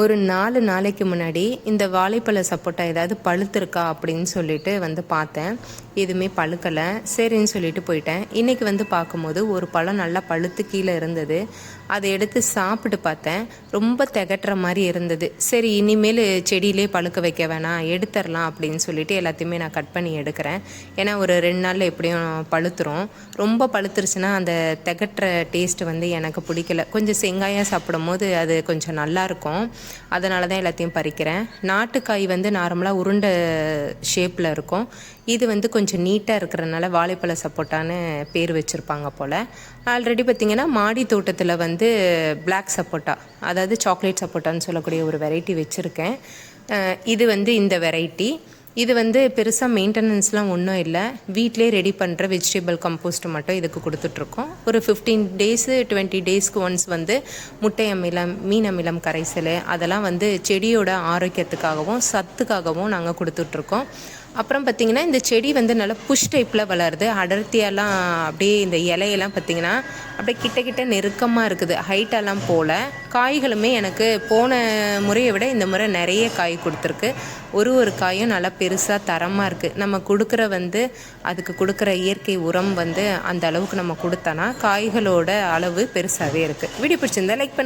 ஒரு 4 நாளைக்கு முன்னாடி இந்த வாழைப்பழ சப்போட்டா ஏதாவது பழுத்திருக்கா அப்படின்னு சொல்லிட்டு வந்து பார்த்தேன். எதுவுமே பழுக்கலை. சரின்னு சொல்லிட்டு போயிட்டேன். இன்றைக்கி வந்து பார்க்கும்போது ஒரு பழம் நல்லா பழுத்து கீழே இருந்தது. அதை எடுத்து சாப்பிட்டு பார்த்தேன். ரொம்ப திகட்டுற மாதிரி இருந்தது. சரி, இனிமேல் செடியிலே பழுக்க வைக்க வேணாம், எடுத்துடலாம் அப்படின்னு சொல்லிட்டு எல்லாத்தையுமே நான் கட் பண்ணி எடுக்கிறேன். ஏன்னா ஒரு 2 நாளில் எப்படியும் பழுத்துரும். ரொம்ப பழுத்துருச்சுன்னா அந்த திகட்டுற டேஸ்ட்டு வந்து எனக்கு பிடிக்கல. கொஞ்சம் செங்காயாக சாப்பிடும் போது அது கொஞ்சம் நல்லாயிருக்கும். அதனால தான் எல்லாத்தையும் பறிக்கிறேன். நாட்டுக்காய் வந்து நார்மலாக உருண்டை ஷேப்பில் இருக்கும். இது வந்து கொஞ்சம் நீட்டாக இருக்கிறனால வாழைப்பழ சப்போட்டான்னு பேர் வச்சுருப்பாங்க போல். ஆல்ரெடி பார்த்திங்கன்னா மாடி தோட்டத்தில் வந்து பிளாக் சப்போட்டா, அதாவது சாக்லேட் சப்போட்டான்னு சொல்லக்கூடிய ஒரு வெரைட்டி வச்சுருக்கேன். இது வந்து இந்த வெரைட்டி. இது வந்து பெருசாக மெயின்டெனன்ஸ்லாம் ஒன்றும் இல்லை. வீட்டிலே ரெடி பண்ணுற வெஜிடபிள் கம்போஸ்ட் மட்டும் இதுக்கு கொடுத்துட்ருக்கோம். ஒரு 15 டேஸு 20 டேஸ்க்கு ஒன்ஸ் வந்து முட்டை அமிலம், மீன் அமிலம் கரைசல் அதெல்லாம் வந்து செடியோட ஆரோக்கியத்துக்காகவும் சத்துக்காகவும் நாங்கள் கொடுத்துட்ருக்கோம். அப்புறம் பார்த்திங்கன்னா இந்த செடி வந்து நல்லா புஷ் டைப்பில் வளருது. அடர்த்தியெல்லாம் அப்படியே இந்த இலையெல்லாம் பார்த்திங்கன்னா அப்படியே கிட்ட நெருக்கமாக இருக்குது. ஹைட்டெல்லாம் போல். காய்களுமே எனக்கு போன முறையை விட இந்த முறை நிறைய காய் கொடுத்துருக்கு. ஒரு காயும் நல்லா பெருசாக தரமாக இருக்குது. நம்ம கொடுக்குற வந்து அதுக்கு கொடுக்குற இயற்கை உரம் வந்து அந்த அளவுக்கு நம்ம கொடுத்தோன்னா காய்களோட அளவு பெருசாகவே இருக்குது. வீடியோ பிடிச்சிருந்தா லைக் பண்ணுங்கள்.